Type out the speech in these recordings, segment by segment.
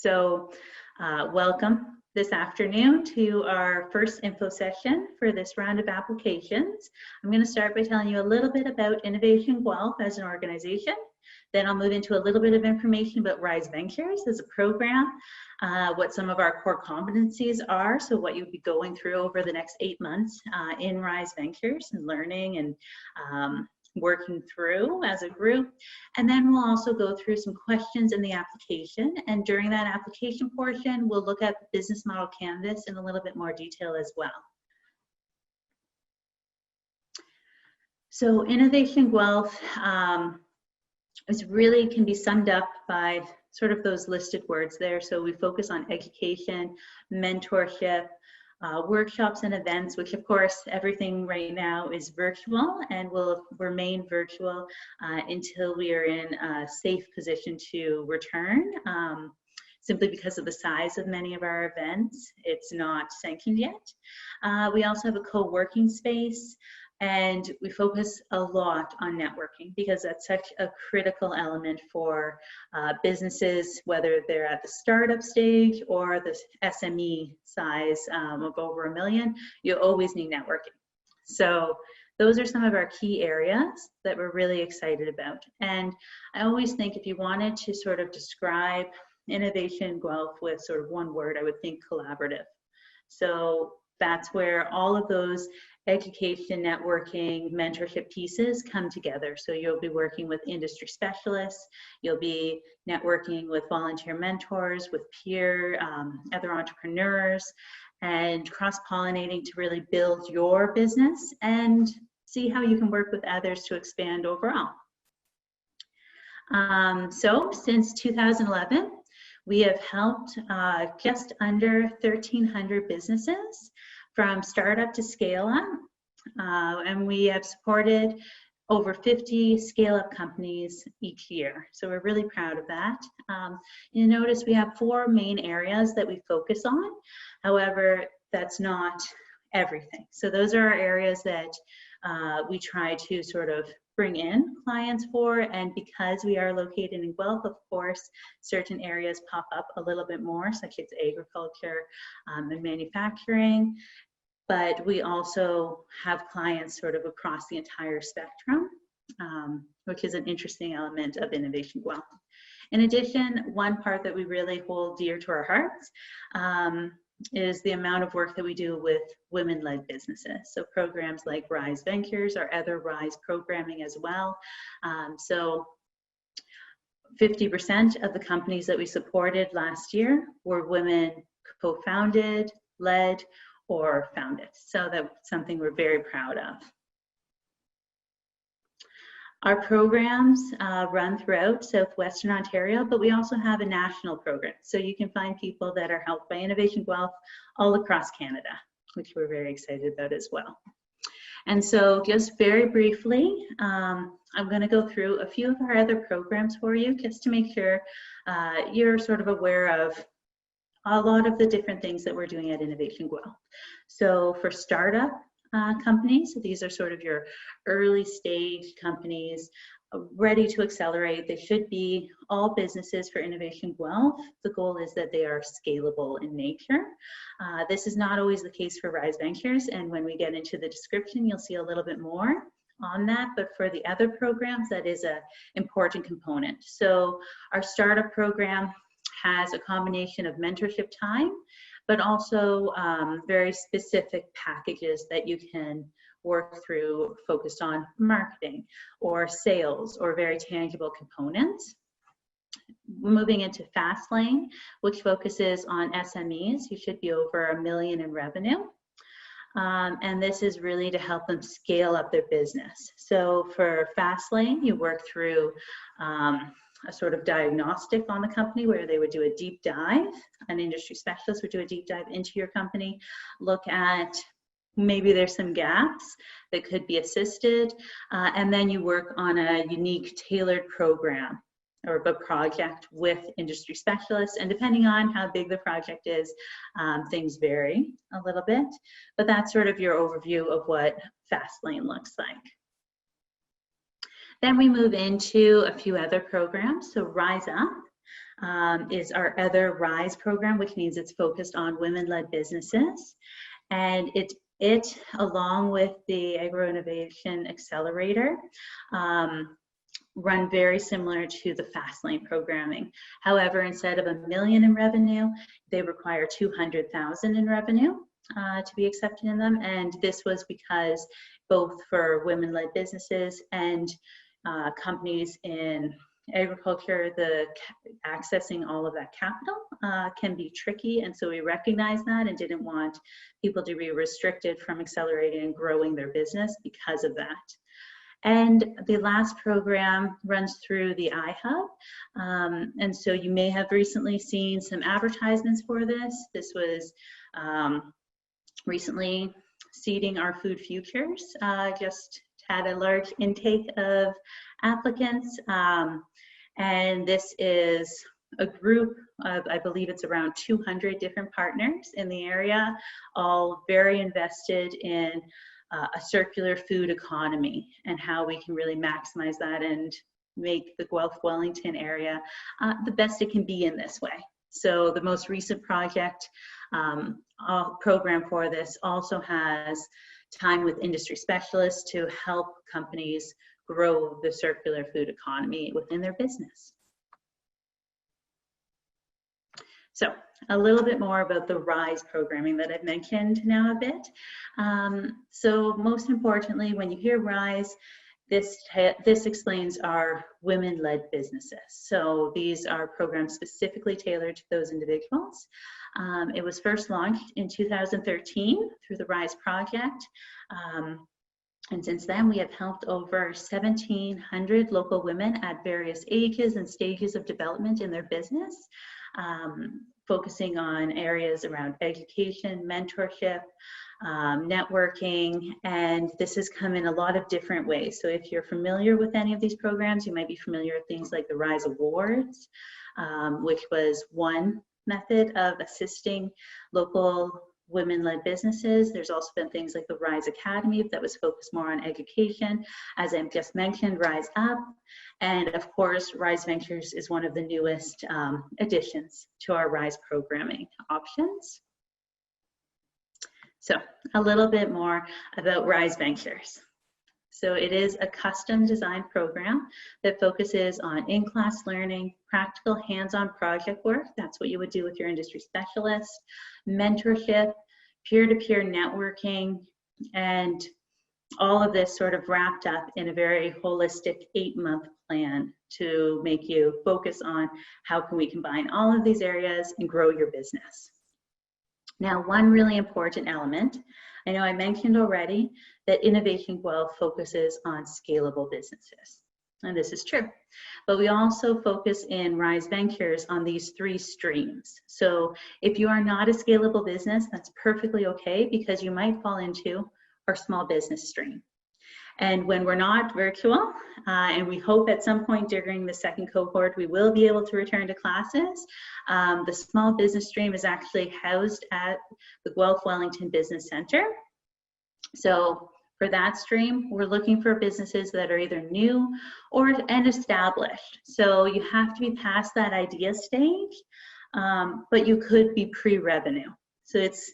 So welcome this afternoon to our first info session for this round of applications. I'm going to start by telling you a little bit about Innovation Guelph as an organization. Then I'll move into a little bit of information about Rhyze Ventures as a program, what some of our core competencies are, so what you'll be going through over the next 8 months in Rhyze Ventures and learning and working through as a group. And then we'll also go through some questions in the application. And during that application portion, we'll look at the business model canvas in a little bit more detail as well. So Innovation Guelph is really can be summed up by sort of those listed words there. So we focus on education, mentorship, workshops and events, which of course everything right now is virtual and will remain virtual until we are in a safe position to return. Simply because of the size of many of our events, it's not sanctioned yet. We also have a co-working space, and we focus a lot on networking because that's such a critical element for businesses, whether they're at the startup stage or the SME size of over $1 million. You always need networking. So those are some of our key areas that we're really excited about. And I always think if you wanted to sort of describe Innovation Guelph with sort of one word, I would think collaborative. So that's where all of those education, networking, mentorship pieces come together. So you'll be working with industry specialists, you'll be networking with volunteer mentors, with peer, other entrepreneurs, and cross-pollinating to really build your business and see how you can work with others to expand overall. So since 2011, we have helped just under 1,300 businesses from startup to scale up, and we have supported over 50 scale-up companies each year. So we're really proud of that. You notice we have 4 main areas that we focus on. However, that's not everything. So those are our areas that we try to sort of bring in clients for, and because we are located in Guelph, of course, certain areas pop up a little bit more, such as agriculture and manufacturing. But we also have clients sort of across the entire spectrum, which is an interesting element of Innovation Guelph. In addition, one part that we really hold dear to our hearts is the amount of work that we do with women-led businesses. So programs like Rhyze Ventures or other Rhyze programming as well. So 50% of the companies that we supported last year were women co-founded, led, or founded. So that's something we're very proud of. Our programs run throughout Southwestern Ontario, but we also have a national program. So you can find people that are helped by Innovation Guelph all across Canada, which we're very excited about as well. And so just very briefly, I'm going to go through a few of our other programs for you just to make sure you're sort of aware of a lot of the different things that we're doing at Innovation Guelph. So for startup companies, so these are sort of your early stage companies ready to accelerate. They should be all businesses for Innovation Guelph. The goal is that they are scalable in nature. This is not always the case for Rhyze Ventures, and when we get into the description, you'll see a little bit more on that, but for the other programs, that is an important component. So our startup program has a combination of mentorship time, but also very specific packages that you can work through focused on marketing or sales or very tangible components. Moving into Fast Lane, which focuses on SMEs who should be over $1 million in revenue. And this is really to help them scale up their business. So for Fast Lane, you work through a sort of diagnostic on the company where they would do a deep dive. An industry specialist would do a deep dive into your company, look at maybe there's some gaps that could be assisted, and then you work on a unique tailored program or a project with industry specialists, and depending on how big the project is, things vary a little bit, but that's sort of your overview of what Fast Lane looks like. Then we move into a few other programs. So Rhyze Up is our other Rhyze program, which means it's focused on women-led businesses. And it along with the Agro Innovation Accelerator, run very similar to the Fast Lane programming. However, instead of $1 million in revenue, they require $200,000 in revenue to be accepted in them. And this was because both for women-led businesses and companies in agriculture, accessing all of that capital can be tricky, and so we recognized that and didn't want people to be restricted from accelerating and growing their business because of that. And the last program runs through the iHub, and so you may have recently seen some advertisements for this. This was recently Seeding Our Food Futures, just had a large intake of applicants, and this is a group of, I believe it's around 200 different partners in the area, all very invested in a circular food economy and how we can really maximize that and make the Guelph-Wellington area the best it can be in this way. So the most recent project program for this also has time with industry specialists to help companies grow the circular food economy within their business. So a little bit more about the Rhyze programming that I've mentioned now a bit. So most importantly, when you hear Rhyze, this explains our women-led businesses. So these are programs specifically tailored to those individuals. It was first launched in 2013 through the Rhyze project. And since then, we have helped over 1,700 local women at various ages and stages of development in their business, focusing on areas around education, mentorship, networking, and this has come in a lot of different ways. So if you're familiar with any of these programs, you might be familiar with things like the Rhyze Awards, which was one method of assisting local women-led businesses. There's also been things like the Rhyze Academy that was focused more on education. As I just mentioned, Rhyze Up, and of course, Rhyze Ventures is one of the newest additions to our Rhyze programming options. So a little bit more about Rhyze Ventures. So it is a custom designed program that focuses on in-class learning, practical hands-on project work, that's what you would do with your industry specialist, mentorship, peer-to-peer networking, and all of this sort of wrapped up in a very holistic 8-month plan to make you focus on how can we combine all of these areas and grow your business. Now, one really important element, I know I mentioned already that Innovation Guelph focuses on scalable businesses, and this is true. But we also focus in Rhyze Ventures on these 3 streams. So if you are not a scalable business, that's perfectly okay, because you might fall into our small business stream. And when we're not virtual, and we hope at some point during the second cohort we will be able to return to classes, the small business stream is actually housed at the Guelph-Wellington Business Center. So for that stream, we're looking for businesses that are either new and established. So you have to be past that idea stage, but you could be pre-revenue. So it's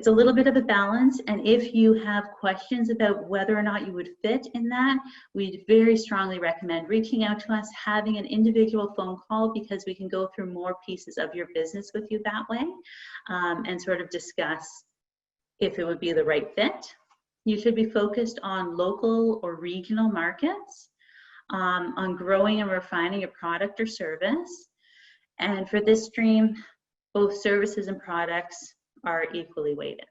a little bit of a balance, and if you have questions about whether or not you would fit in that, we'd very strongly recommend reaching out to us, having an individual phone call, because we can go through more pieces of your business with you that way, and sort of discuss if it would be the right fit. You should be focused on local or regional markets, on growing and refining a product or service. And for this stream, both services and products are equally weighted.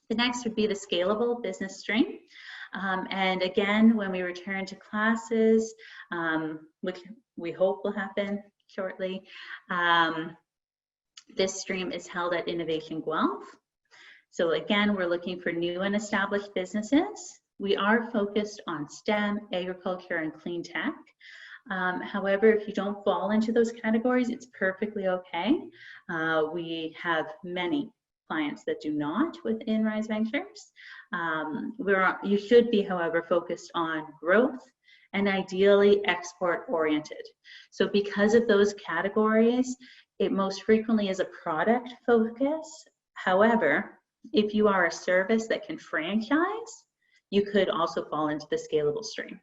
The next would be the scalable business stream. And again, when we return to classes, which we hope will happen shortly, this stream is held at Innovation Guelph. So again, we're looking for new and established businesses. We are focused on STEM, agriculture, and clean tech. However, if you don't fall into those categories, it's perfectly okay. We have many clients that do not within Rhyze Ventures. You should be, however, focused on growth and ideally export oriented. So because of those categories, it most frequently is a product focus. However, if you are a service that can franchise, you could also fall into the scalable stream.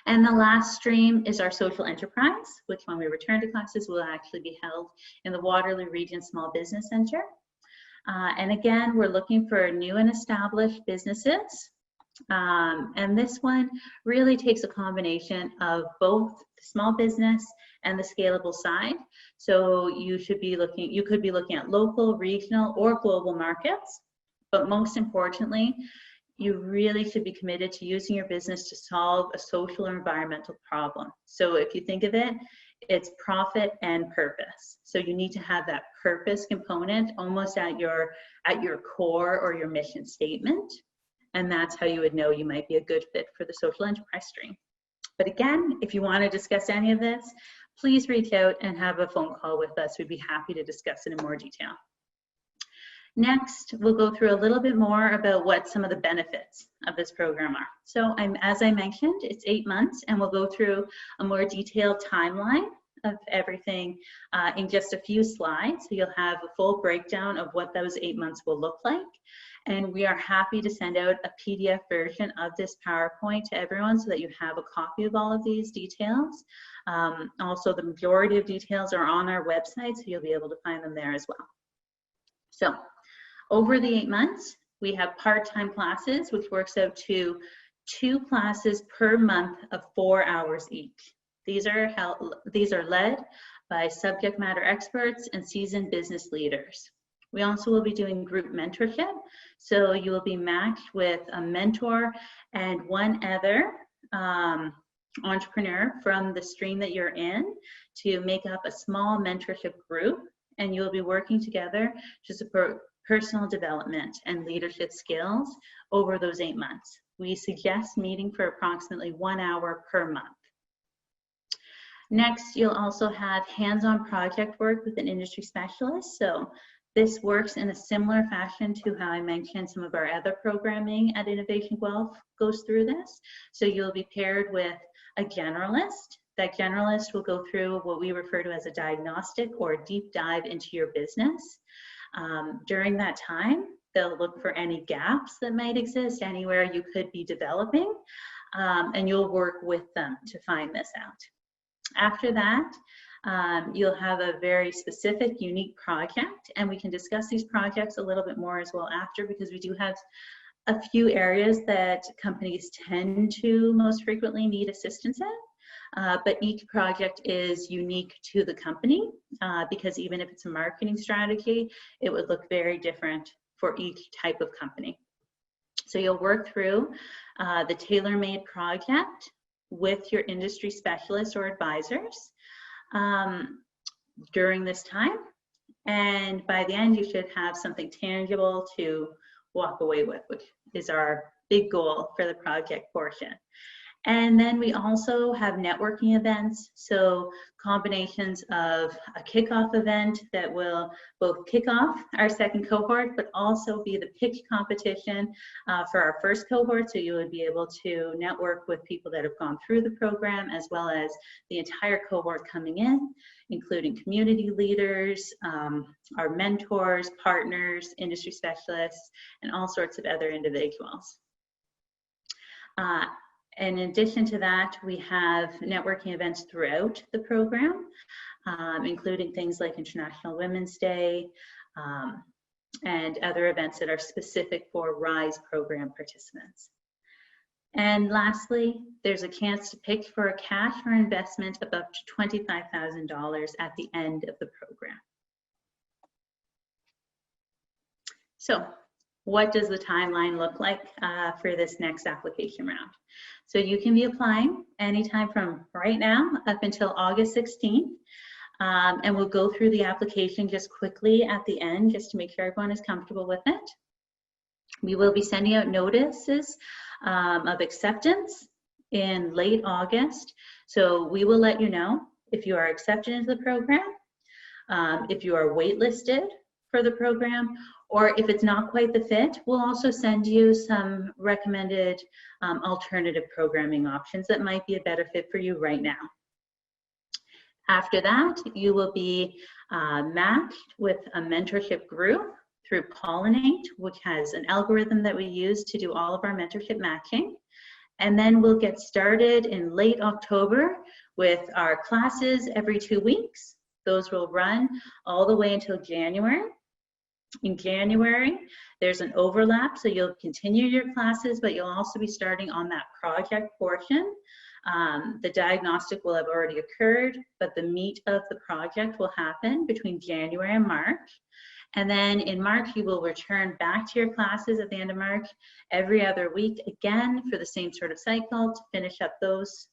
And the last stream is our social enterprise, which when we return to classes will actually be held in the Waterloo Region Small Business Center. And again, we're looking for new and established businesses. And this one really takes a combination of both the small business and the scalable side. So you could be looking at local, regional, or global markets. But most importantly, you really should be committed to using your business to solve a social or environmental problem. So if you think of it, it's profit and purpose. So you need to have that purpose component almost at your core or your mission statement. And that's how you would know you might be a good fit for the social enterprise stream. But again, if you want to discuss any of this, please reach out and have a phone call with us. We'd be happy to discuss it in more detail. Next, we'll go through a little bit more about what some of the benefits of this program are. So as I mentioned, it's 8 months, and we'll go through a more detailed timeline of everything in just a few slides. So you'll have a full breakdown of what those 8 months will look like. And we are happy to send out a PDF version of this PowerPoint to everyone so that you have a copy of all of these details. Also, the majority of details are on our website, so you'll be able to find them there as well. So over the 8 months, we have part-time classes, which works out to 2 classes per month of 4 hours each. These are led by subject matter experts and seasoned business leaders. We also will be doing group mentorship. So you will be matched with a mentor and one other entrepreneur from the stream that you're in to make up a small mentorship group. And you'll be working together to support personal development and leadership skills over those 8 months. We suggest meeting for approximately 1 hour per month. Next, you'll also have hands-on project work with an industry specialist. So this works in a similar fashion to how I mentioned some of our other programming at Innovation Guelph goes through this. So you'll be paired with a generalist. That generalist will go through what we refer to as a diagnostic or deep dive into your business. During that time, they'll look for any gaps that might exist, anywhere you could be developing, and you'll work with them to find this out. After that, you'll have a very specific, unique project, and we can discuss these projects a little bit more as well after, because we do have a few areas that companies tend to most frequently need assistance in, but each project is unique to the company, because even if it's a marketing strategy, it would look very different for each type of company. So you'll work through the tailor-made project with your industry specialists or advisors during this time, and by the end you should have something tangible to walk away with, which is our big goal for the project portion. And then we also have networking events, so combinations of a kickoff event that will both kick off our second cohort, but also be the pitch competition for our first cohort. So you would be able to network with people that have gone through the program, as well as the entire cohort coming in, including community leaders, our mentors, partners, industry specialists, and all sorts of other individuals. In addition to that, we have networking events throughout the program, including things like International Women's Day and other events that are specific for Rhyze program participants. And lastly, there's a chance to pitch for a cash or investment of up to $25,000 at the end of the program. So, what does the timeline look like for this next application round? So you can be applying anytime from right now up until August 16th. And we'll go through the application just quickly at the end, just to make sure everyone is comfortable with it. We will be sending out notices of acceptance in late August. So we will let you know if you are accepted into the program, if you are waitlisted for the program, Or if it's not quite the fit, we'll also send you some recommended alternative programming options that might be a better fit for you right now. After that, you will be matched with a mentorship group through Pollinate, which has an algorithm that we use to do all of our mentorship matching. And then we'll get started in late October with our classes every 2 weeks. Those will run all the way until January. In January, there's an overlap, so you'll continue your classes, but you'll also be starting on that project portion. The diagnostic will have already occurred, but the meat of the project will happen between January and March. And then in March, you will return back to your classes at the end of March every other week, again, for the same sort of cycle to finish up those.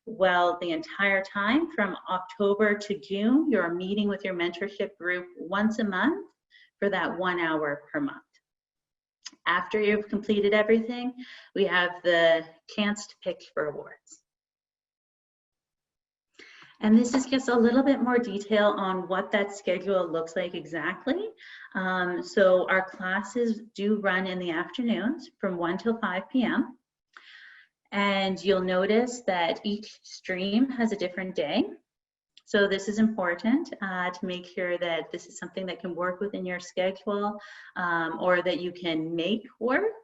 Well, the entire time from October to June, you're meeting with your mentorship group once a month for that 1 hour per month. After you've completed everything, we have the chance to pitch for awards. And this is just a little bit more detail on what that schedule looks like exactly. So our classes do run in the afternoons from 1 till 5 p.m. And you'll notice that each stream has a different day. So this is important to make sure that this is something that can work within your schedule or that you can make work.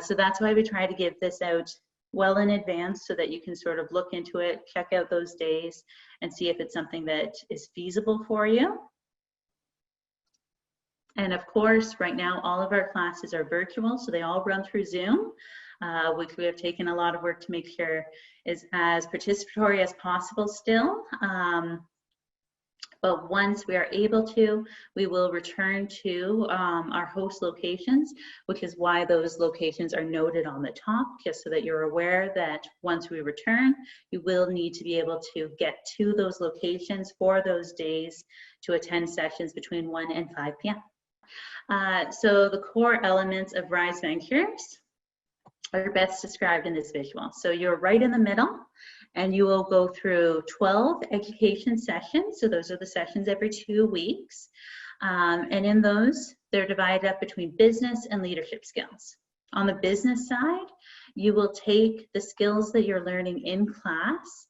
So that's why we try to give this out well in advance so that you can sort of look into it, check out those days, and see if it's something that is feasible for you. And of course, right now, all of our classes are virtual, so they all run through Zoom, which we have taken a lot of work to make sure is as participatory as possible still. But once we are able to, we will return to our host locations, which is why those locations are noted on the top, just so that you're aware that once we return, you will need to be able to get to those locations for those days to attend sessions between 1 and 5 p.m. So the core elements of Rhyze Ventures are best described in this visual. So you're right in the middle, and you will go through 12 education sessions. So those are the sessions every 2 weeks. And in those, they're divided up between business and leadership skills. On the business side, you will take the skills that you're learning in class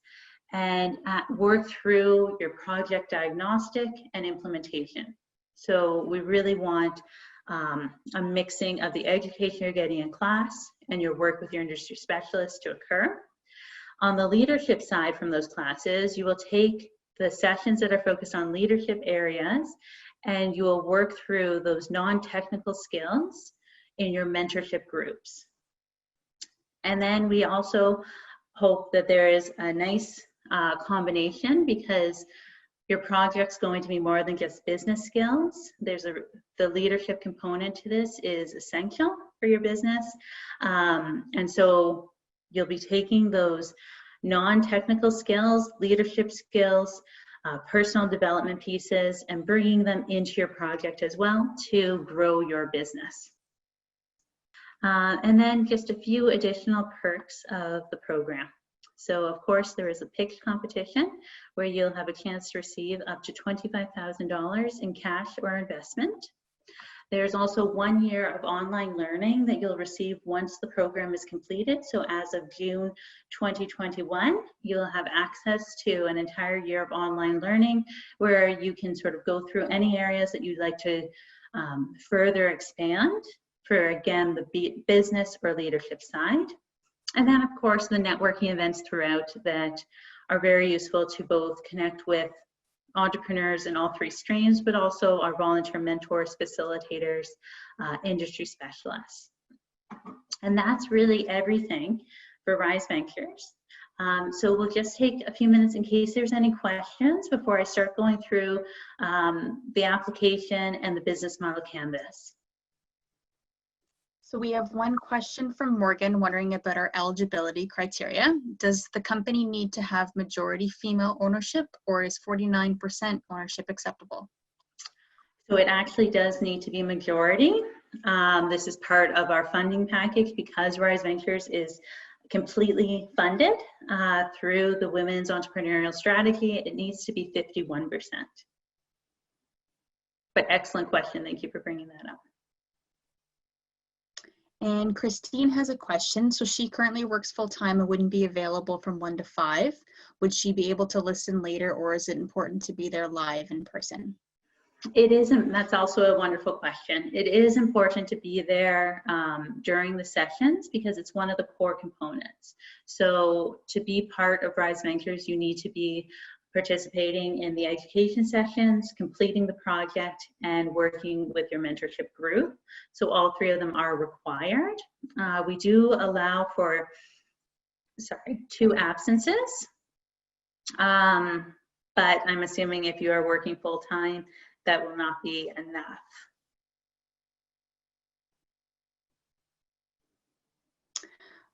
and work through your project diagnostic and implementation. So we really want a mixing of the education you're getting in class and your work with your industry specialists to occur. On the leadership side from those classes, you will take the sessions that are focused on leadership areas and you will work through those non-technical skills in your mentorship groups. And then we also hope that there is a nice combination, because your project's going to be more than just business skills. The leadership component to this is essential for your business. And so you'll be taking those non-technical skills, leadership skills, personal development pieces, and bringing them into your project as well to grow your business. And then just a few additional perks of the program. So of course, there is a pitch competition where you'll have a chance to receive up to $25,000 in cash or investment. There's also 1 year of online learning that you'll receive once the program is completed. So as of June 2021, you'll have access to an entire year of online learning where you can sort of go through any areas that you'd like to further expand for, again, the business or leadership side. And then, of course, the networking events throughout that are very useful to both connect with entrepreneurs in all 3 streams, but also our volunteer mentors, facilitators, industry specialists. And that's really everything for Rhyze Ventures. So we'll just take a few minutes in case there's any questions before I start going through the application and the business model canvas. So we have one question from Morgan wondering about our eligibility criteria. Does the company need to have majority female ownership, or is 49% ownership acceptable? So it actually does need to be majority. This is part of our funding package because Rhyze Ventures is completely funded through the Women's Entrepreneurial Strategy. It needs to be 51%. But excellent question. Thank you for bringing that up. And Christine has a question. So she currently works full-time and wouldn't be available from 1 to 5. Would she be able to listen later, or is it important to be there live in person? It isn't. That's also a wonderful question. It is important to be there during the sessions because it's one of the core components. So to be part of Rhyze Ventures, you need to be participating in the education sessions, completing the project, and working with your mentorship group. So all three of them are required. We do allow for, 2 absences. But I'm assuming if you are working full-time, that will not be enough.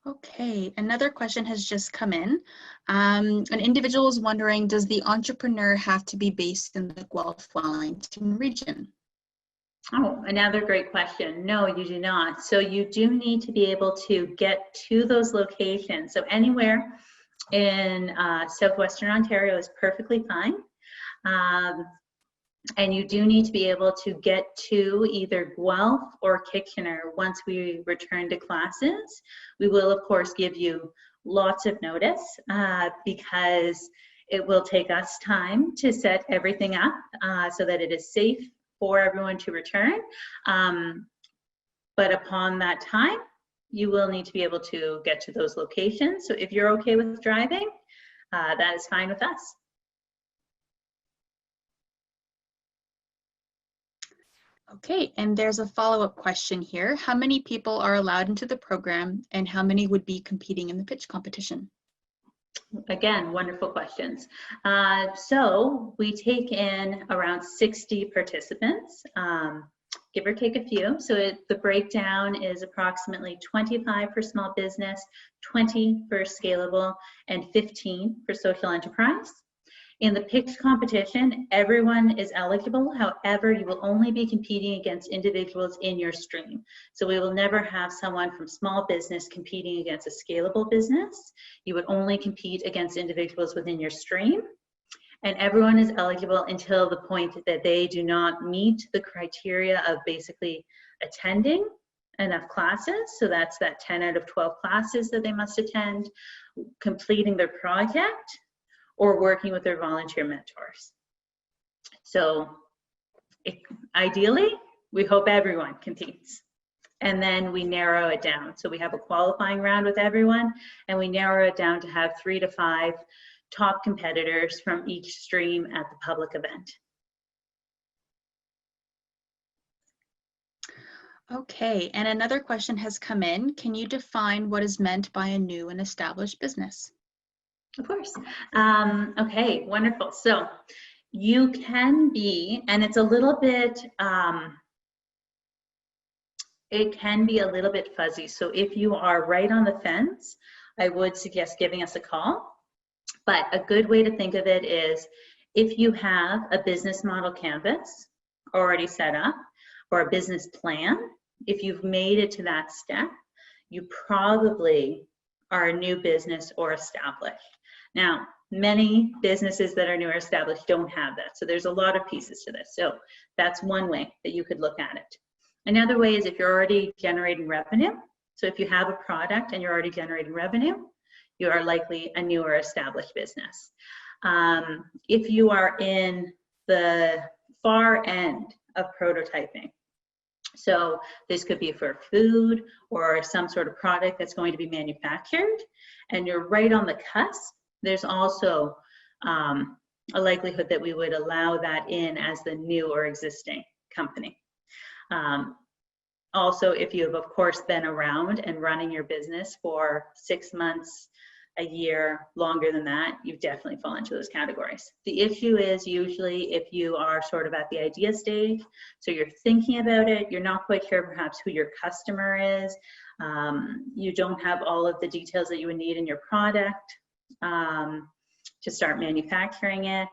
Okay, another question has just come in. An individual is wondering, does the entrepreneur have to be based in the Guelph-Wellington region? Oh, another great question. No, you do not. So you do need to be able to get to those locations. So anywhere in southwestern Ontario is perfectly fine. And you do need to be able to get to either Guelph or Kitchener once we return to classes. We will, of course, give you lots of notice because it will take us time to set everything up so that it is safe for everyone to return. But upon that time, you will need to be able to get to those locations. So if you're okay with driving, that is fine with us. Okay, and there's a follow-up question here. How many people are allowed into the program, and how many would be competing in the pitch competition? Again, wonderful questions. So we take in around 60 participants, give or take a few. So the breakdown is approximately 25 for small business, 20 for scalable, and 15 for social enterprise. In the pitch competition, everyone is eligible. However, you will only be competing against individuals in your stream. So we will never have someone from small business competing against a scalable business. You would only compete against individuals within your stream. And everyone is eligible until the point that they do not meet the criteria of basically attending enough classes. So that's that 10 out of 12 classes that they must attend, completing their project, or working with their volunteer mentors. So ideally, we hope everyone competes. And then we narrow it down. So we have a qualifying round with everyone, and we narrow it down to have 3 to 5 top competitors from each stream at the public event. Okay, and another question has come in. Can you define what is meant by a new and established business? Of course. Okay, wonderful. So you can be, and it's a little bit, it can be a little bit fuzzy. So if you are right on the fence, I would suggest giving us a call. But a good way to think of it is if you have a business model canvas already set up or a business plan, if you've made it to that step, you probably are a new business or established. Now, many businesses that are new or established don't have that. So there's a lot of pieces to this. So that's one way that you could look at it. Another way is if you're already generating revenue. So if you have a product and you're already generating revenue, you are likely a new or established business. If you are in the far end of prototyping, so this could be for food or some sort of product that's going to be manufactured, and you're right on the cusp, there's also a likelihood that we would allow that in as the new or existing company. Also, if you have, of course, been around and running your business for 6 months, a year, longer than that, you definitely fall into those categories. The issue is usually if you are sort of at the idea stage, so you're thinking about it, you're not quite sure perhaps who your customer is, you don't have all of the details that you would need in your product to start manufacturing it.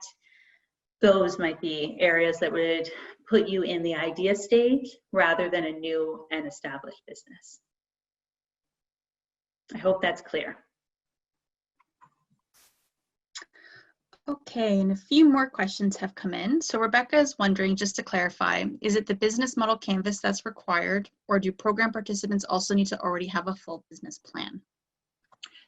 Those might be areas that would put you in the idea stage rather than a new and established business. I hope that's clear. Okay, and a few more questions have come in. So Rebecca is wondering, just to clarify, is it the business model canvas that's required, or do program participants also need to already have a full business plan?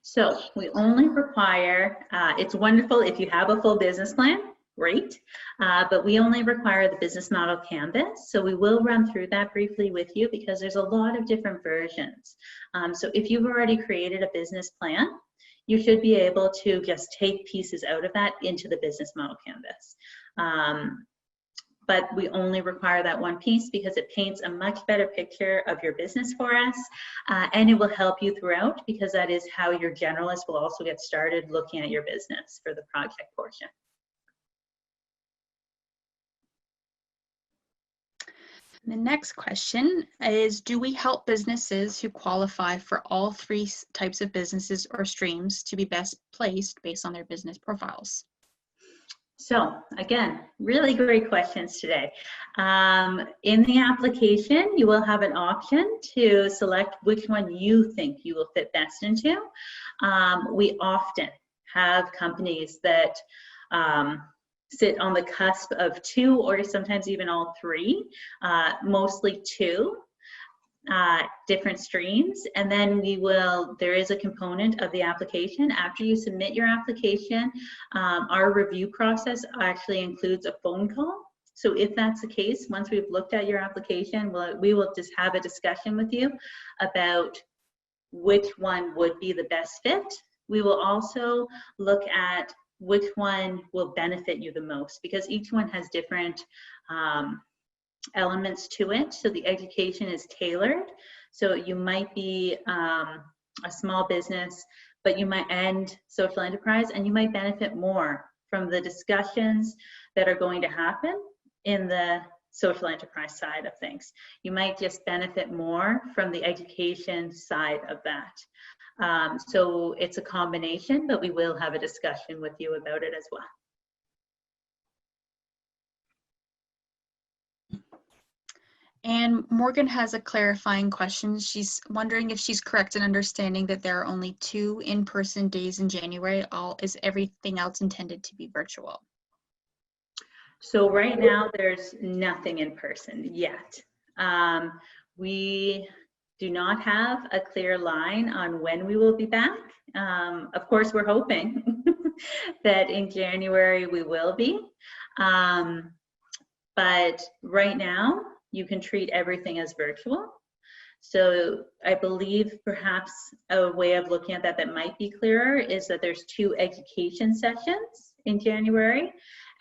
So we only require, it's wonderful if you have a full business plan, great, but we only require the business model canvas. So we will run through that briefly with you because there's a lot of different versions. So if you've already created a business plan, you should be able to just take pieces out of that into the business model canvas. But we only require that one piece because it paints a much better picture of your business for us, and it will help you throughout because that is how your generalist will also get started looking at your business for the project portion. The next question is, do we help businesses who qualify for all three types of businesses or streams to be best placed based on their business profiles? So again, really great questions today. In the application, you will have an option to select which one you think you will fit best into. We often have companies that sit on the cusp of two or sometimes even all three, mostly two different streams. And then there is a component of the application. After you submit your application, our review process actually includes a phone call. So if that's the case, once we've looked at your application, we will just have a discussion with you about which one would be the best fit. We will also look at which one will benefit you the most because each one has different elements to it. So the education is tailored. So you might be a small business, but you might end social enterprise, and you might benefit more from the discussions that are going to happen in the social enterprise side of things. You might just benefit more from the education side of that. So it's a combination, but we will have a discussion with you about it as well. And Morgan has a clarifying question. She's wondering if she's correct in understanding that there are only 2 in-person days in January. Is everything else intended to be virtual? So right now there's nothing in person yet. We do not have a clear line on when we will be back. Of course, we're hoping that in January we will be. But right now, you can treat everything as virtual. So I believe perhaps a way of looking at that might be clearer is that there's 2 education sessions in January,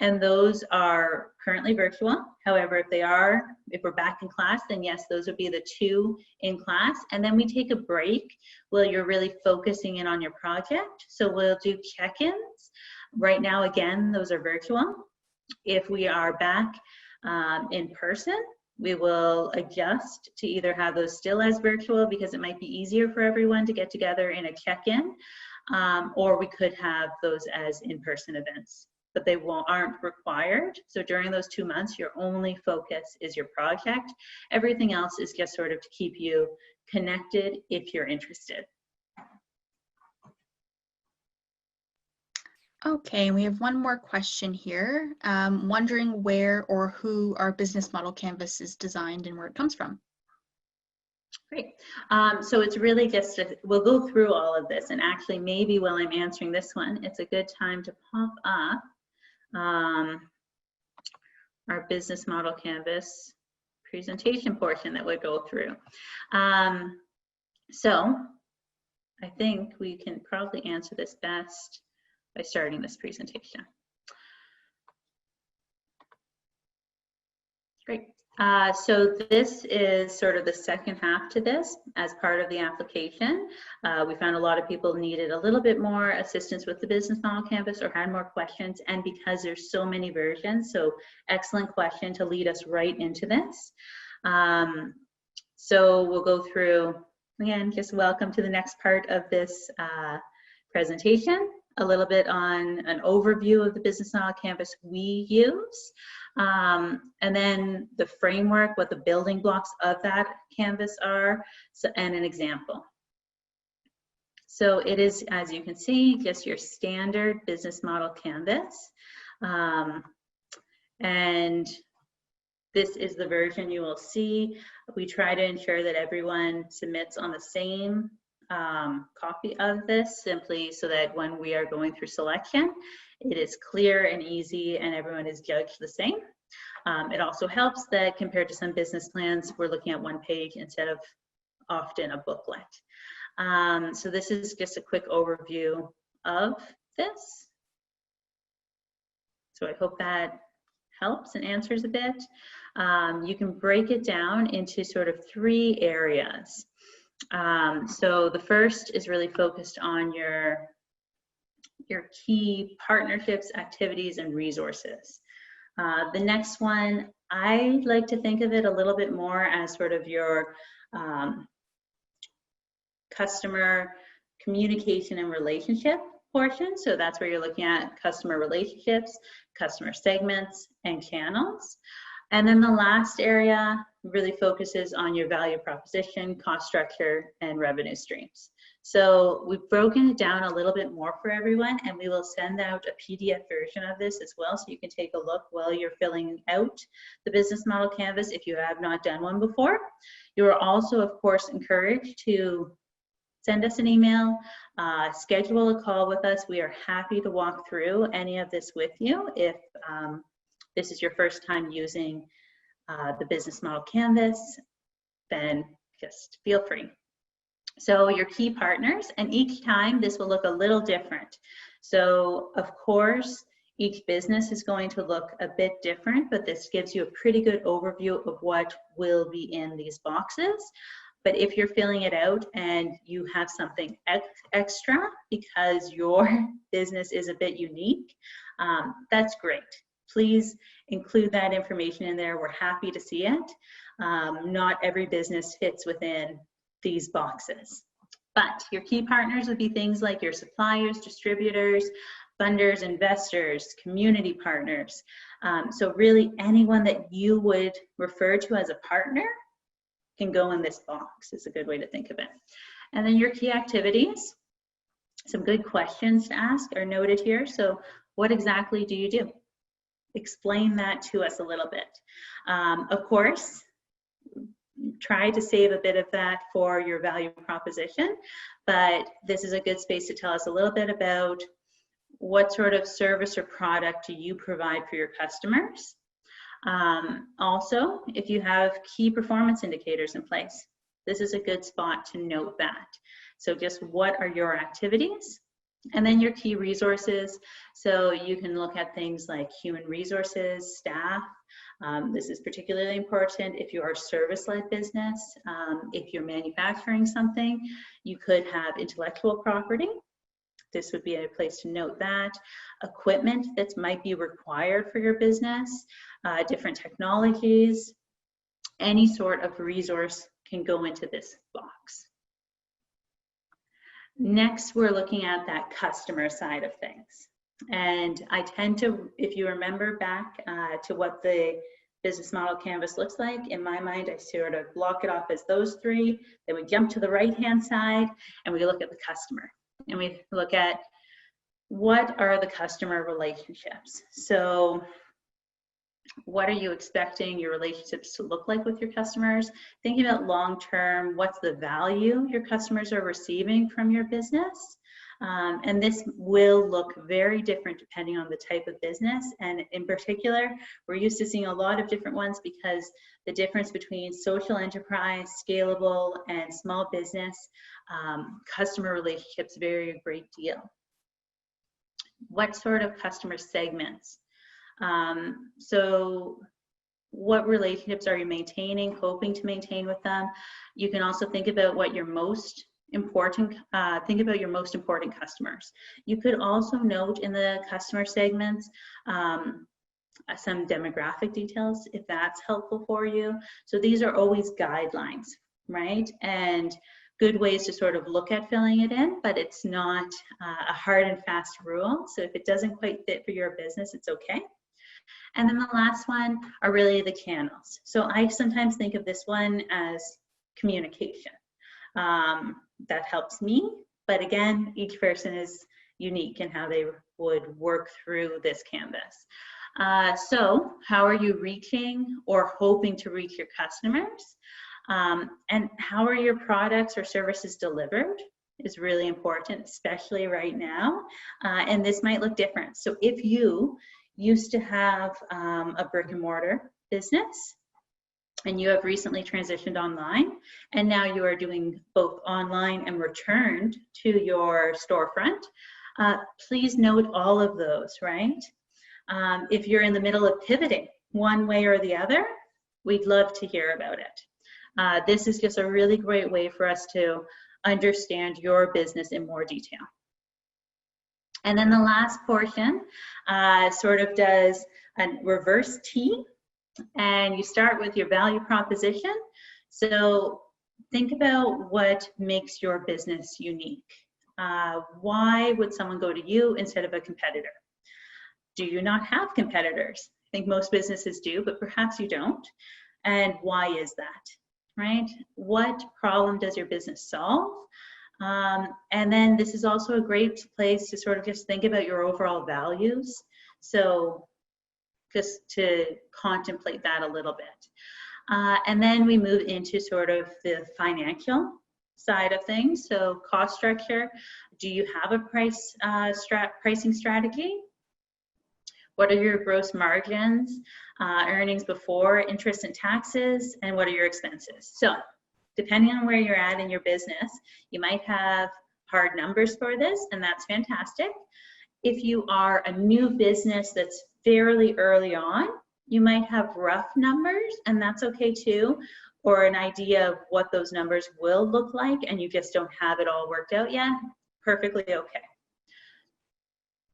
and those are currently virtual. However, if we're back in class, then yes, those would be the 2 in class. And then we take a break while you're really focusing in on your project. So we'll do check-ins. Right now, again, those are virtual. If we are back in person, we will adjust to either have those still as virtual because it might be easier for everyone to get together in a check-in, or we could have those as in-person events, but they aren't required. So during those 2 months, your only focus is your project. Everything else is just sort of to keep you connected if you're interested. Okay, we have one more question here. Wondering where or who our business model canvas is designed and where it comes from. Great. So it's really just, we'll go through all of this, and actually maybe while I'm answering this one, it's a good time to pop up our business model canvas presentation portion that we'll go through. So I think we can probably answer this best by starting this presentation. Great. So this is sort of the second half to this as part of the application. We found a lot of people needed a little bit more assistance with the business model canvas or had more questions, and because there's so many versions, so excellent question to lead us right into this. So we'll go through, again, just welcome to the next part of this presentation. A little bit on an overview of the business model canvas we use, and then the framework, what the building blocks of that canvas are, and an example. So it is, as you can see, just your standard business model canvas. And this is the version you will see. We try to ensure that everyone submits on the same copy of this, simply so that when we are going through selection, it is clear and easy and everyone is judged the same. It also helps that compared to some business plans, we're looking at one page instead of often a booklet. So this is just a quick overview of this. So I hope that helps and answers a bit. You can break it down into sort of 3 areas. So the first is really focused on your key partnerships, activities, and resources. The next one, I like to think of it a little bit more as sort of your customer communication and relationship portion. So that's where you're looking at customer relationships, customer segments, and channels. And then the last area really focuses on your value proposition, cost structure, and revenue streams. So we've broken it down a little bit more for everyone, and we will send out a PDF version of this as well, so you can take a look while you're filling out the business model canvas if you have not done one before. You are also, of course, encouraged to send us an email, schedule a call with us. We are happy to walk through any of this with you. If this is your first time using the business model canvas, then just feel free. So your key partners, and each time this will look a little different. So of course, each business is going to look a bit different, but this gives you a pretty good overview of what will be in these boxes. But if you're filling it out and you have something extra because your business is a bit unique, that's great. Please include that information in there. We're happy to see it. Not every business fits within these boxes. But your key partners would be things like your suppliers, distributors, funders, investors, community partners. So really anyone that you would refer to as a partner can go in this box, is a good way to think of it. And then your key activities, some good questions to ask are noted here. So what exactly do you do? Explain that to us a little bit. Of course, try to save a bit of that for your value proposition, but this is a good space to tell us a little bit about what sort of service or product do you provide for your customers. Also, if you have key performance indicators in place, this is a good spot to note that. So just what are your activities? And then your key resources. So you can look at things like human resources, staff. This is particularly important if you are a service-led business. If you're manufacturing something, you could have intellectual property. This would be a place to note that. Equipment that might be required for your business, different technologies, any sort of resource can go into this box. Next, we're looking at that customer side of things. And I tend to, if you remember back to what the business model canvas looks like, in my mind, I sort of block it off as those 3. Then we jump to the right-hand side and we look at the customer. And we look at what are the customer relationships. So what are you expecting your relationships to look like with your customers? Thinking about long-term, what's the value your customers are receiving from your business? And this will look very different depending on the type of business. And in particular, we're used to seeing a lot of different ones because the difference between social enterprise, scalable, and small business, customer relationships vary a great deal. What sort of customer segments? So what relationships are you maintaining, hoping to maintain with them? You can also think about what your most important, your most important customers. You could also note in the customer segments some demographic details if that's helpful for you. So these are always guidelines, right? And good ways to sort of look at filling it in, but it's not a hard and fast rule. So if it doesn't quite fit for your business, it's okay. And then the last one are really the channels. So I sometimes think of this one as communication. That helps me, But again, each person is unique in how they would work through this canvas. So how are you reaching or hoping to reach your customers? And how are your products or services delivered is really important, especially right now. And this might look different. So if you used to have a brick and mortar business and you have recently transitioned online, and now you are doing both online and returned to your storefront, please note all of those, right? If you're in the middle of pivoting one way or the other, we'd love to hear about it. This is just a really great way for us to understand your business in more detail. And then the last portion sort of does a reverse T, and you start with your value proposition. So think about what makes your business unique. Why would someone go to you instead of a competitor? Do you not have competitors? I think most businesses do, but perhaps you don't. And why is that, right? What problem does your business solve? And then this is also a great place to sort of just think about your overall values. So just to contemplate that a little bit. And then we move into sort of the financial side of things. So cost structure, do you have a pricing strategy? What are your gross margins, earnings before interest and taxes, and what are your expenses? So depending on where you're at in your business, you might have hard numbers for this, and that's fantastic. If you are a new business that's fairly early on, you might have rough numbers, and that's okay too, or an idea of what those numbers will look like, and you just don't have it all worked out yet. Perfectly okay.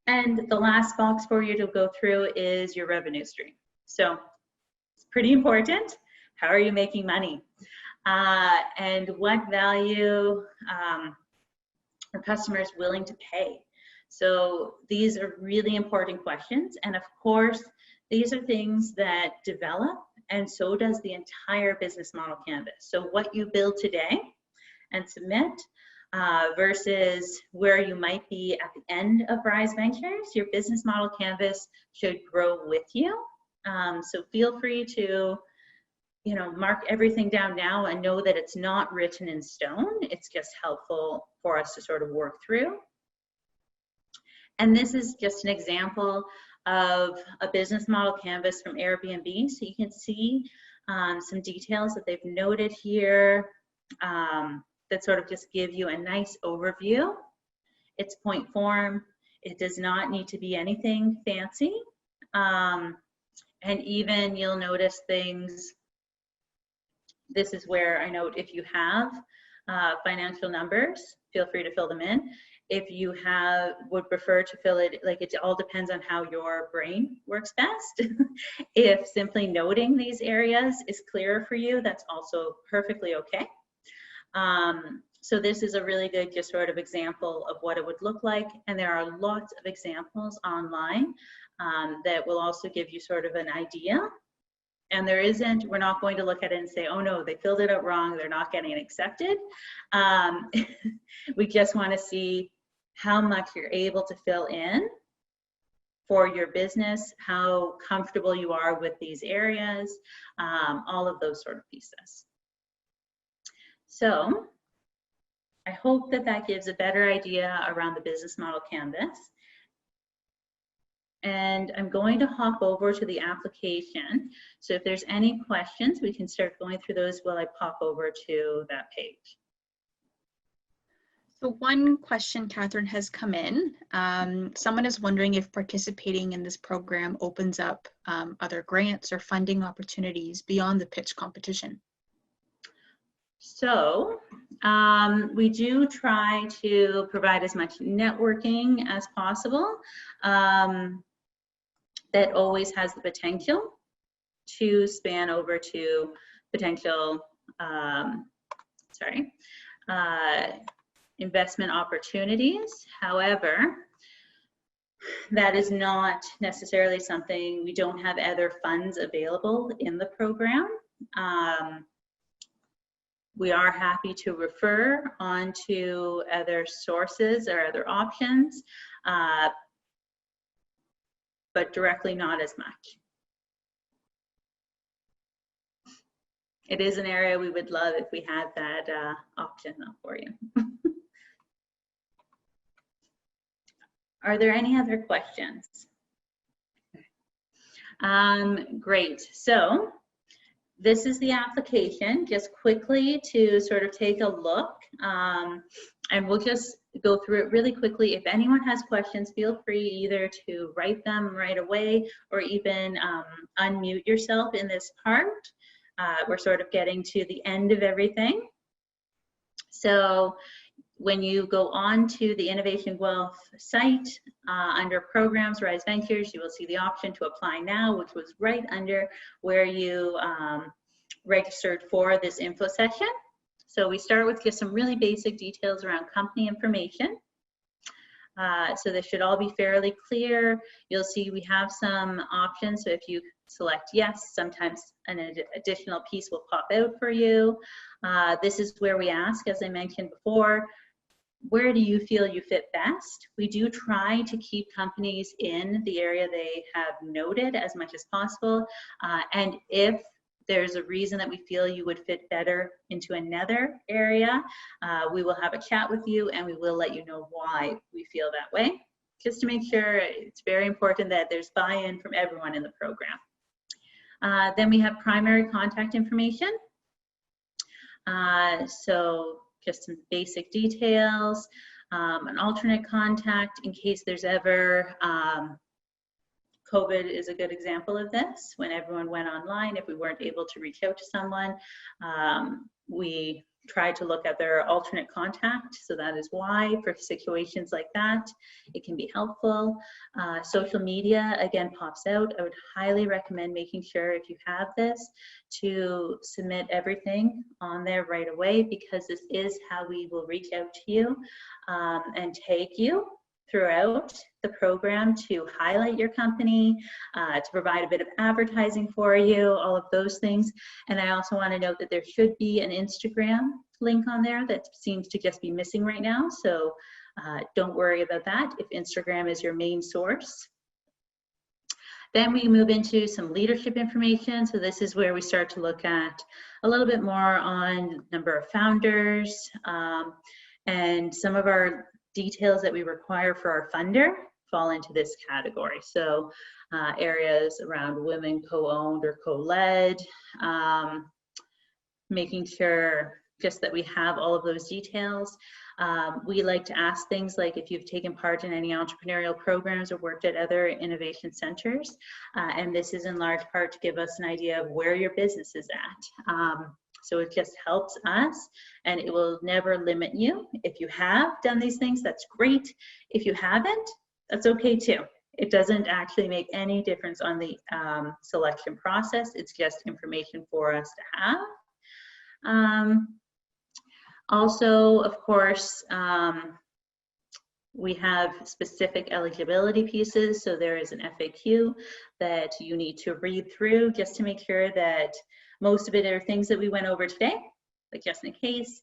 And the last box for you to go through is your revenue stream. So it's pretty important. How are you making money? And what value are customers willing to pay? So these are really important questions. And of course, these are things that develop, and so does the entire business model canvas. So what you build today and submit versus where you might be at the end of Rhyze Ventures, your business model canvas should grow with you. So feel free to, mark everything down now and know that it's not written in stone. It's just helpful for us to sort of work through. And this is just an example of a business model canvas from Airbnb. So you can see some details that they've noted here that sort of just give you a nice overview. It's point form. It does not need to be anything fancy. And even you'll notice things. This is where I note if you have financial numbers, feel free to fill them in. If you would prefer to fill it, like it all depends on how your brain works best. If simply noting these areas is clearer for you, that's also perfectly okay. So this is a really good just sort of example of what it would look like. And there are lots of examples online that will also give you sort of an idea. And we're not going to look at it and say, oh no, they filled it out wrong, they're not getting it accepted. We just want to see how much you're able to fill in for your business, how comfortable you are with these areas, all of those sort of pieces. So I hope that gives a better idea around the business model canvas. And I'm going to hop over to the application. So if there's any questions, we can start going through those while I pop over to that page. So one question, Catherine, has come in. Someone is wondering if participating in this program opens up other grants or funding opportunities beyond the pitch competition. So we do try to provide as much networking as possible. That always has the potential to span over to potential, investment opportunities. However, that is not necessarily something, we don't have other funds available in the program. We are happy to refer on to other sources or other options, but directly not as much. It is an area we would love if we had that option though for you. Are there any other questions? Great. So this is the application, just quickly to sort of take a look, and we'll just go through it really quickly. If anyone has questions, feel free either to write them right away or even unmute yourself in this part. We're sort of getting to the end of everything. So when you go on to the Innovation Guelph site, under programs, Rhyze Ventures, you will see the option to apply now, which was right under where you registered for this info session. So we start with just some really basic details around company information. So this should all be fairly clear. You'll see we have some options. So if you select yes, sometimes an additional piece will pop out for you. This is where we ask, as I mentioned before, where do you feel you fit best? We do try to keep companies in the area they have noted as much as possible. And if there's a reason that we feel you would fit better into another area, we will have a chat with you and we will let you know why we feel that way. Just to make sure, it's very important that there's buy-in from everyone in the program. Then we have primary contact information. So just some basic details, an alternate contact in case there's ever, COVID is a good example of this. When everyone went online, if we weren't able to reach out to someone, we tried to look at their alternate contact. So that is why for situations like that, it can be helpful. Social media, again, pops out. I would highly recommend making sure if you have this to submit everything on there right away, because this is how we will reach out to you and tag you throughout the program to highlight your company, to provide a bit of advertising for you, all of those things. And I also want to note that there should be an Instagram link on there that seems to just be missing right now. So don't worry about that if Instagram is your main source. Then we move into some leadership information. So this is where we start to look at a little bit more on number of founders and some of our details that we require for our funder fall into this category. So areas around women co-owned or co-led, making sure just that we have all of those details. We like to ask things like if you've taken part in any entrepreneurial programs or worked at other innovation centers, and this is in large part to give us an idea of where your business is at. So it just helps us, and it will never limit you. If you have done these things, that's great. If you haven't, that's okay too. It doesn't actually make any difference on the selection process. It's just information for us to have. Also, of course, we have specific eligibility pieces. So there is an FAQ that you need to read through just to make sure that most of it are things that we went over today, like just in case,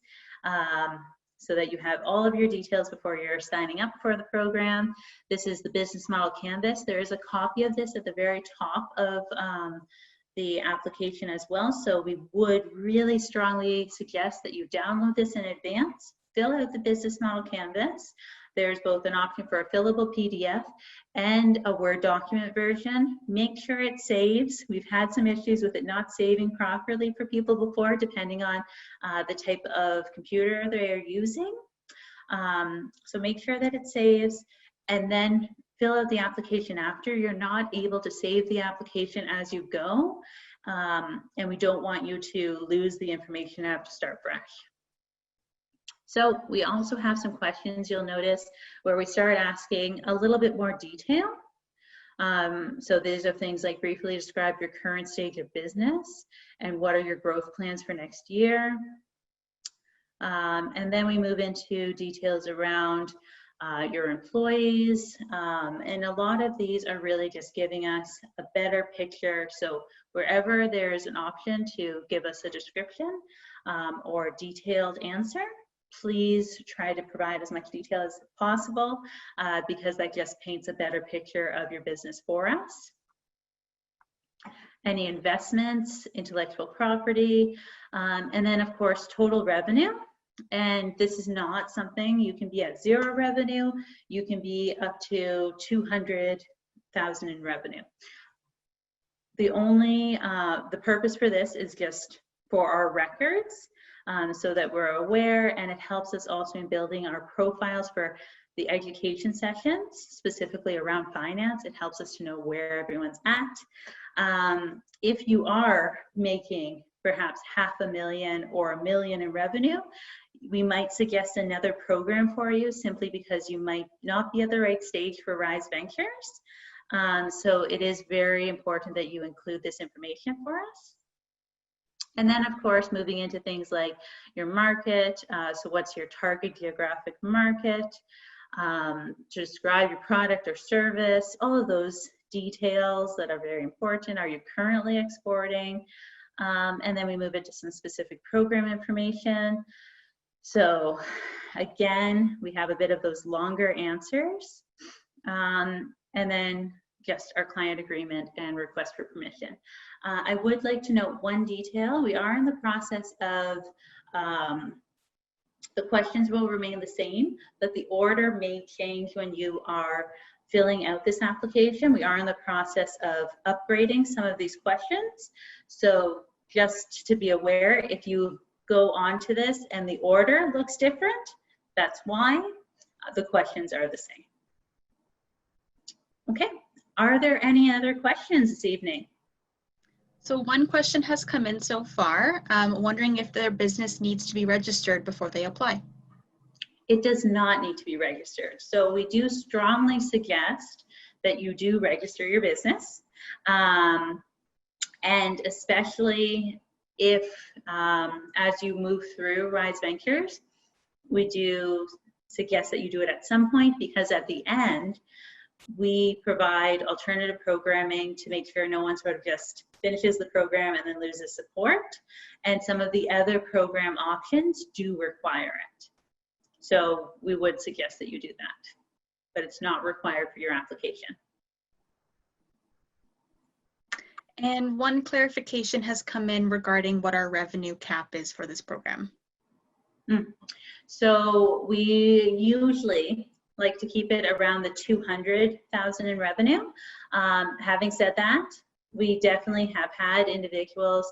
so that you have all of your details before you're signing up for the program. This is the business model canvas. There is a copy of this at the very top of the application as well. So we would really strongly suggest that you download this in advance, fill out the business model canvas. There's both an option for a fillable PDF and a Word document version. Make sure it saves. We've had some issues with it not saving properly for people before, depending on the type of computer they're using. So make sure that it saves, and then fill out the application after. You're not able to save the application as you go, and we don't want you to lose the information and have to start fresh. So we also have some questions you'll notice where we start asking a little bit more detail. So these are things like briefly describe your current stage of business and what are your growth plans for next year. And then we move into details around your employees, and a lot of these are really just giving us a better picture. So wherever there's an option to give us a description or detailed answer, please try to provide as much detail as possible because that just paints a better picture of your business for us. Any investments, intellectual property, and then of course total revenue. And this is not something you can be at 0 revenue. You can be up to 200,000 in revenue. The purpose for this is just for our records, so that we're aware, and it helps us also in building our profiles for the education sessions, specifically around finance. It helps us to know where everyone's at. If you are making perhaps $500,000 or $1 million in revenue, we might suggest another program for you simply because you might not be at the right stage for Rhyze Ventures. So it is very important that you include this information for us. And then of course, moving into things like your market. So what's your target geographic market? To describe your product or service, all of those details that are very important. Are you currently exporting? And then we move into some specific program information. So again, we have a bit of those longer answers. And then just our client agreement and request for permission. I would like to note one detail. We are in the process of, the questions will remain the same, but the order may change when you are filling out this application. We are in the process of upgrading some of these questions. So just to be aware, if you go on to this and the order looks different, that's why. The questions are the same. Okay, are there any other questions this evening? So one question has come in so far, wondering if their business needs to be registered before they apply. It does not need to be registered. So we do strongly suggest that you do register your business. And especially if, as you move through Rhyze Ventures, we do suggest that you do it at some point, because at the end, we provide alternative programming to make sure no one sort of just finishes the program and then loses support. And some of the other program options do require it. So we would suggest that you do that, but it's not required for your application. And one clarification has come in regarding what our revenue cap is for this program. So we usually like to keep it around the 200,000 in revenue. Having said that, we definitely have had individuals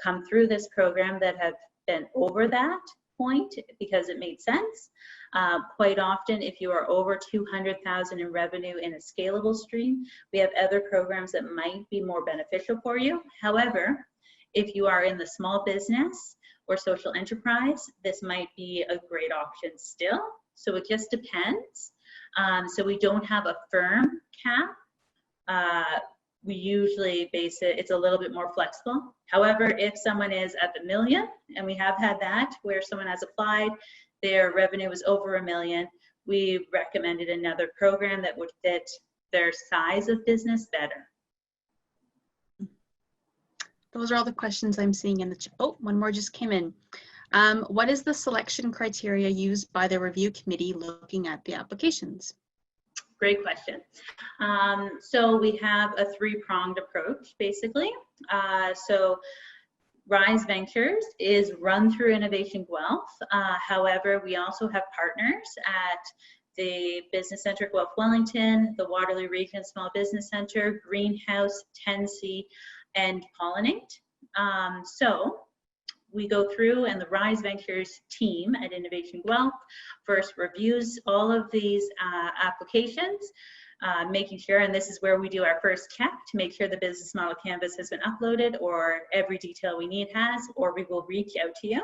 come through this program that have been over that point because it made sense. Quite often, if you are over 200,000 in revenue in a scalable stream, we have other programs that might be more beneficial for you. However, if you are in the small business or social enterprise, this might be a great option still. So it just depends. So we don't have a firm cap. We usually base it, it's a little bit more flexible. However, if someone is at the $1 million, and we have had that where someone has applied, their revenue was over $1 million, we recommended another program that would fit their size of business better. Those are all the questions I'm seeing in the chat. Oh, one more just came in. What is the selection criteria used by the review committee looking at the applications? Great question. So we have a 3-pronged approach, basically. So Rhyze Ventures is run through Innovation Guelph. However, we also have partners at the Business Center Guelph-Wellington, the Waterloo Region Small Business Center, Greenhouse, 10C, and Pollinate. So we go through, and the Rhyze Ventures team at Innovation Guelph first reviews all of these applications, making sure, and this is where we do our first check to make sure the business model canvas has been uploaded or every detail we need has, or we will reach out to you.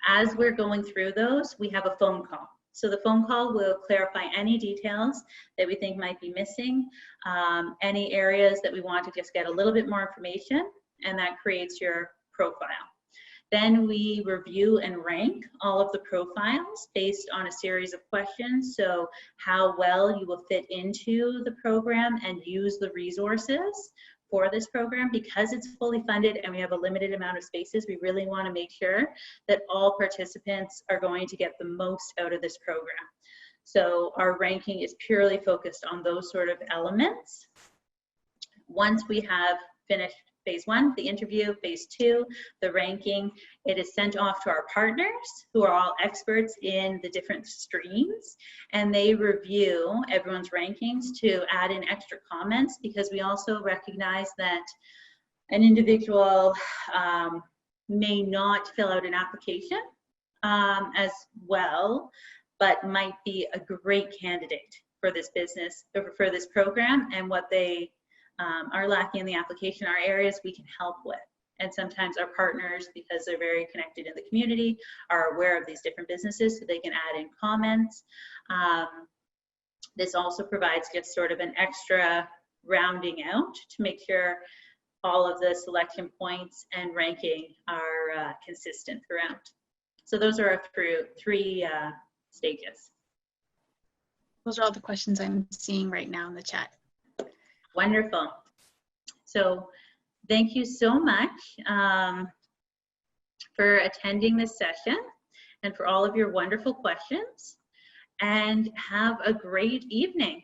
As we're going through those, we have a phone call. So the phone call will clarify any details that we think might be missing, any areas that we want to just get a little bit more information, and that creates your profile. Then we review and rank all of the profiles based on a series of questions. So how well you will fit into the program and use the resources for this program. Because it's fully funded and we have a limited amount of spaces, we really want to make sure that all participants are going to get the most out of this program. So our ranking is purely focused on those sort of elements. Once we have finished phase 1, the interview, phase 2, the ranking, it is sent off to our partners who are all experts in the different streams, and they review everyone's rankings to add in extra comments, because we also recognize that an individual may not fill out an application as well, but might be a great candidate for this business, for this program, and what they are lacking in the application are areas we can help with. And sometimes our partners, because they're very connected in the community, are aware of these different businesses, so they can add in comments. This also provides just sort of an extra rounding out to make sure all of the selection points and ranking are consistent throughout. So those are our three stages. Those are all the questions I'm seeing right now in the chat. Wonderful. So thank you so much for attending this session and for all of your wonderful questions, and have a great evening.